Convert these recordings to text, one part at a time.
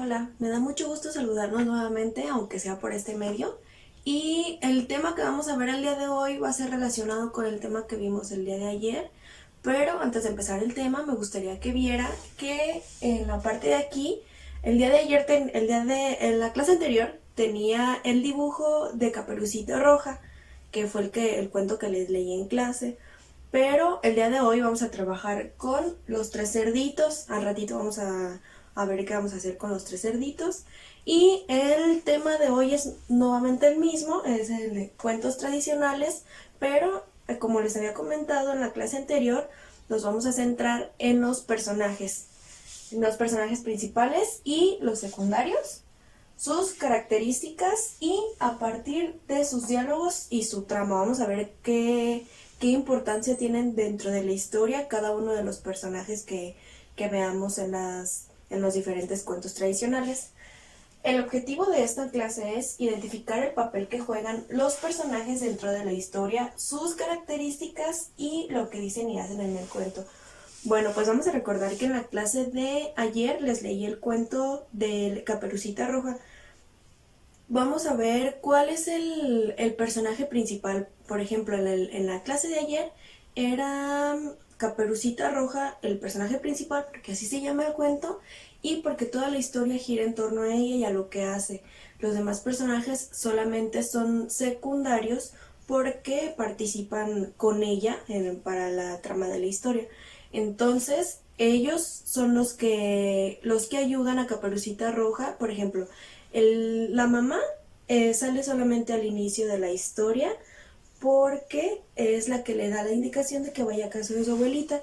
Hola, me da mucho gusto saludarnos nuevamente, aunque sea por este medio. Y el tema que vamos a ver el día de hoy va a ser relacionado con el tema que vimos el día de ayer. Pero antes de empezar el tema, me gustaría que viera que en la parte de aquí, el día de ayer, en la clase anterior, tenía el dibujo de Caperucita Roja, que fue el cuento que les leí en clase. Pero el día de hoy vamos a trabajar con los tres cerditos. Al ratito vamos a ver qué vamos a hacer con los tres cerditos. Y el tema de hoy es nuevamente el mismo, es el de cuentos tradicionales, pero como les había comentado en la clase anterior, nos vamos a centrar en los personajes principales y los secundarios, sus características y a partir de sus diálogos y su trama vamos a ver qué importancia tienen dentro de la historia cada uno de los personajes que veamos en los diferentes cuentos tradicionales. El objetivo de esta clase es identificar el papel que juegan los personajes dentro de la historia, sus características y lo que dicen y hacen en el cuento. Bueno, pues vamos a recordar que en la clase de ayer les leí el cuento de Caperucita Roja. Vamos a ver cuál es el personaje principal. Por ejemplo, en la clase de ayer era Caperucita Roja el personaje principal, porque así se llama el cuento, y porque toda la historia gira en torno a ella y a lo que hace. Los demás personajes solamente son secundarios porque participan con ella para la trama de la historia. Entonces, ellos son los que ayudan a Caperucita Roja. Por ejemplo, la mamá sale solamente al inicio de la historia porque es la que le da la indicación de que vaya a casa de su abuelita.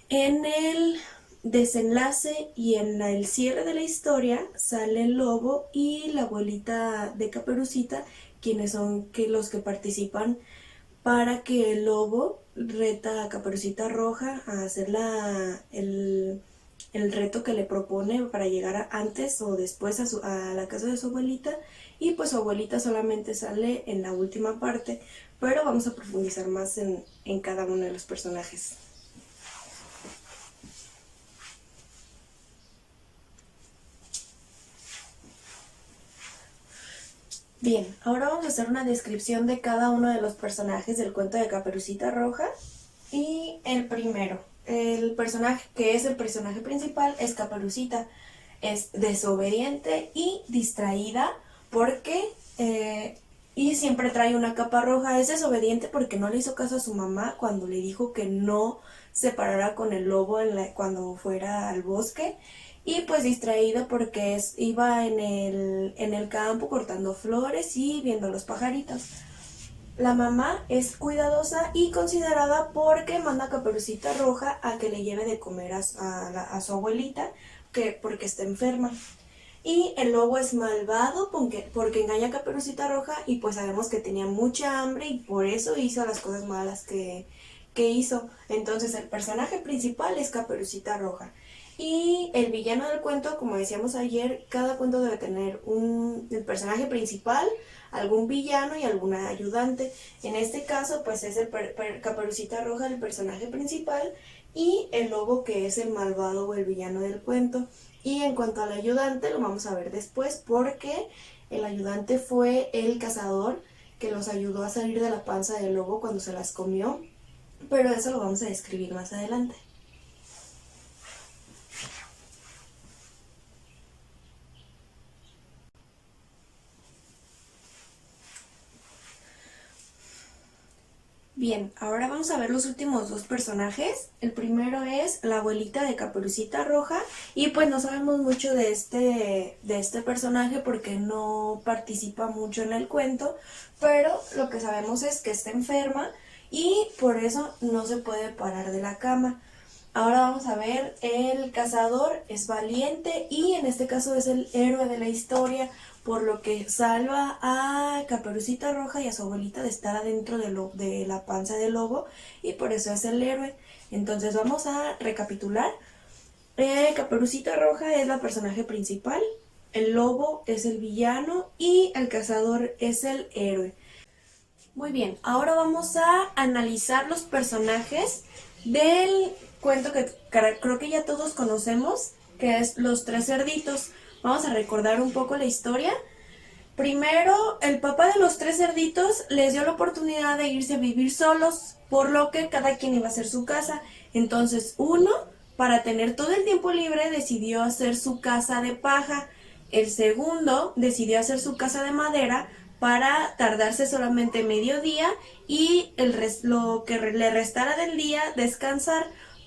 En el desenlace y en el cierre de la historia sale el lobo y la abuelita de Caperucita, quienes son los que participan para que el lobo reta a Caperucita Roja a hacer el reto que le propone para llegar antes o después a la casa de su abuelita. Y pues su abuelita solamente sale en la última parte, pero vamos a profundizar más en cada uno de los personajes. Bien, ahora vamos a hacer una descripción de cada uno de los personajes del cuento de Caperucita Roja. Y el primero, el personaje que es el personaje principal es Caperucita. Es desobediente y distraída porque y siempre trae una capa roja. Es desobediente porque no le hizo caso a su mamá cuando le dijo que no se parara con el lobo cuando fuera al bosque. Y pues distraído porque iba en el campo cortando flores y viendo los pajaritos. La mamá es cuidadosa y considerada porque manda a Caperucita Roja a que le lleve de comer a su abuelita porque está enferma. Y el lobo es malvado porque engaña a Caperucita Roja y pues sabemos que tenía mucha hambre y por eso hizo las cosas malas que hizo. Entonces el personaje principal es Caperucita Roja. Y el villano del cuento, como decíamos ayer, cada cuento debe tener el personaje principal, algún villano y alguna ayudante. En este caso, pues es Caperucita Roja el personaje principal y el lobo que es el malvado o el villano del cuento. Y en cuanto al ayudante, lo vamos a ver después porque el ayudante fue el cazador que los ayudó a salir de la panza del lobo cuando se las comió, pero eso lo vamos a describir más adelante. Bien, ahora vamos a ver los últimos dos personajes. El primero es la abuelita de Caperucita Roja y pues no sabemos mucho de este personaje porque no participa mucho en el cuento, pero lo que sabemos es que está enferma y por eso no se puede parar de la cama. Ahora vamos a ver, el cazador es valiente y en este caso es el héroe de la historia, por lo que salva a Caperucita Roja y a su abuelita de estar adentro de la panza del lobo y por eso es el héroe. Entonces vamos a recapitular. Caperucita Roja es la personaje principal, el lobo es el villano y el cazador es el héroe. Muy bien, ahora vamos a analizar los personajes del cuento que creo que ya todos conocemos, que es Los Tres Cerditos. Vamos a recordar un poco la historia. Primero, el papá de los 3 cerditos les dio la oportunidad de irse a vivir solos, por lo que cada quien iba a hacer su casa. Entonces, uno, para tener todo el tiempo libre, decidió hacer su casa de paja. El segundo decidió hacer su casa de madera para tardarse solamente mediodía y lo que le restara del día descansar.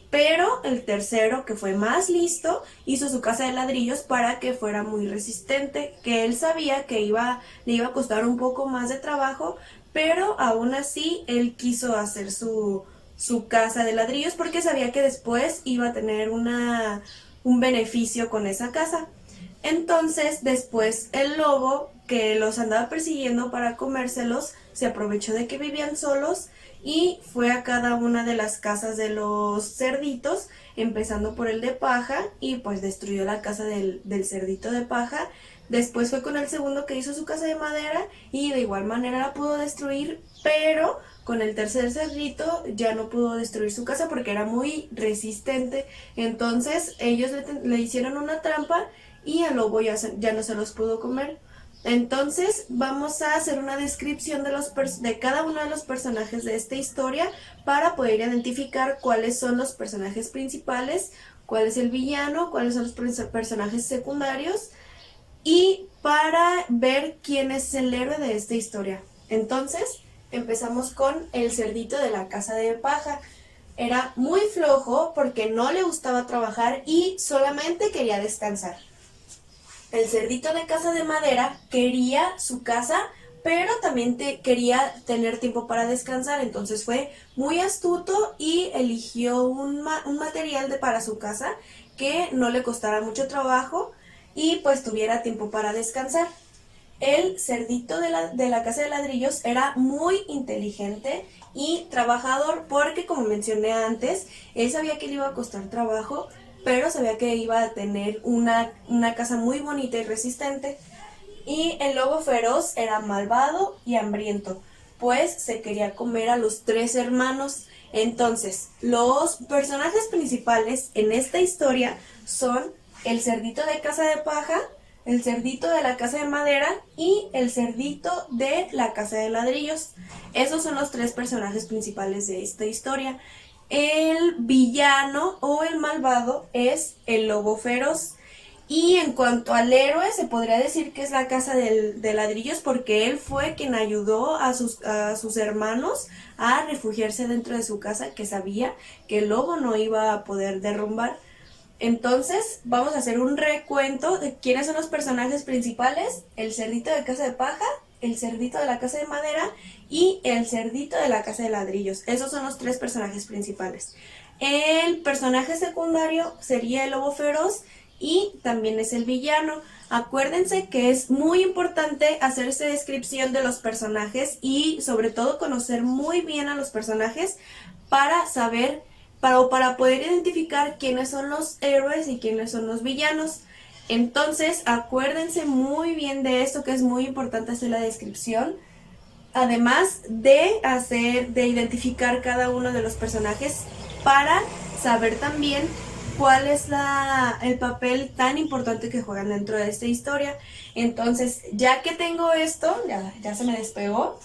Pero el tercero, que fue más listo, hizo su casa de ladrillos para que fuera muy resistente, que él sabía que le iba a costar un poco más de trabajo, pero aún así él quiso hacer su casa de ladrillos porque sabía que después iba a tener un beneficio con esa casa. Entonces, después el lobo, que los andaba persiguiendo para comérselos, se aprovechó de que vivían solos y fue a cada una de las casas de los cerditos, empezando por el de paja, y pues destruyó la casa del cerdito de paja. Después fue con el segundo, que hizo su casa de madera, y de igual manera la pudo destruir, pero con el tercer cerdito ya no pudo destruir su casa porque era muy resistente. Entonces ellos le hicieron una trampa y el lobo ya no se los pudo comer. Entonces vamos a hacer una descripción de cada uno de los personajes de esta historia para poder identificar cuáles son los personajes principales, cuál es el villano, cuáles son los personajes secundarios y para ver quién es el héroe de esta historia. Entonces empezamos con el cerdito de la casa de paja. Era muy flojo porque no le gustaba trabajar y solamente quería descansar. El cerdito de casa de madera quería su casa, pero también quería tener tiempo para descansar. Entonces fue muy astuto y eligió un material para su casa que no le costara mucho trabajo y pues tuviera tiempo para descansar. El cerdito de la casa de ladrillos era muy inteligente y trabajador porque, como mencioné antes, él sabía que le iba a costar trabajo, pero sabía que iba a tener una casa muy bonita y resistente. Y el lobo feroz era malvado y hambriento, pues se quería comer a los 3 hermanos. Entonces, los personajes principales en esta historia son el cerdito de casa de paja, el cerdito de la casa de madera y el cerdito de la casa de ladrillos. Esos son los 3 personajes principales de esta historia. El villano o el malvado es el lobo feroz. Y en cuanto al héroe, se podría decir que es la casa de ladrillos porque él fue quien ayudó a sus hermanos a refugiarse dentro de su casa, que sabía que el lobo no iba a poder derrumbar. Entonces vamos a hacer un recuento de quiénes son los personajes principales: el cerdito de casa de paja, el cerdito de la casa de madera y el cerdito de la casa de ladrillos. Esos son los 3 personajes principales. El personaje secundario sería el lobo feroz y también es el villano. Acuérdense que es muy importante hacerse descripción de los personajes y sobre todo conocer muy bien a los personajes para saber, para poder identificar quiénes son los héroes y quiénes son los villanos. Entonces, acuérdense muy bien de esto, que es muy importante hacer la descripción. Además de identificar cada uno de los personajes para saber también cuál es el papel tan importante que juegan dentro de esta historia. Entonces, ya que tengo esto, ya se me despegó,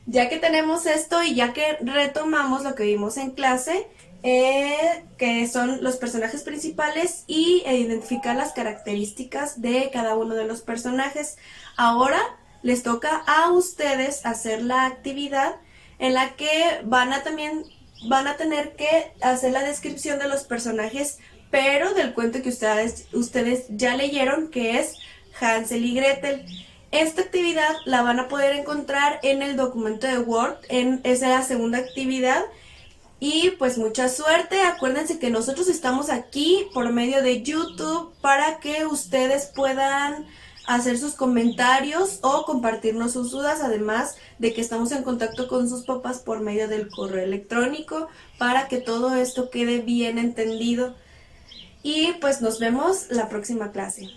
ya que tenemos esto y ya que retomamos lo que vimos en clase, que son los personajes principales y identificar las características de cada uno de los personajes. Ahora les toca a ustedes hacer la actividad en la que van a tener que hacer la descripción de los personajes, pero del cuento que ustedes ya leyeron, que es Hansel y Gretel. Esta actividad la van a poder encontrar en el documento de Word, esa es la segunda actividad. Y pues mucha suerte. Acuérdense que nosotros estamos aquí por medio de YouTube para que ustedes puedan hacer sus comentarios o compartirnos sus dudas, además de que estamos en contacto con sus papás por medio del correo electrónico para que todo esto quede bien entendido. Y pues nos vemos la próxima clase.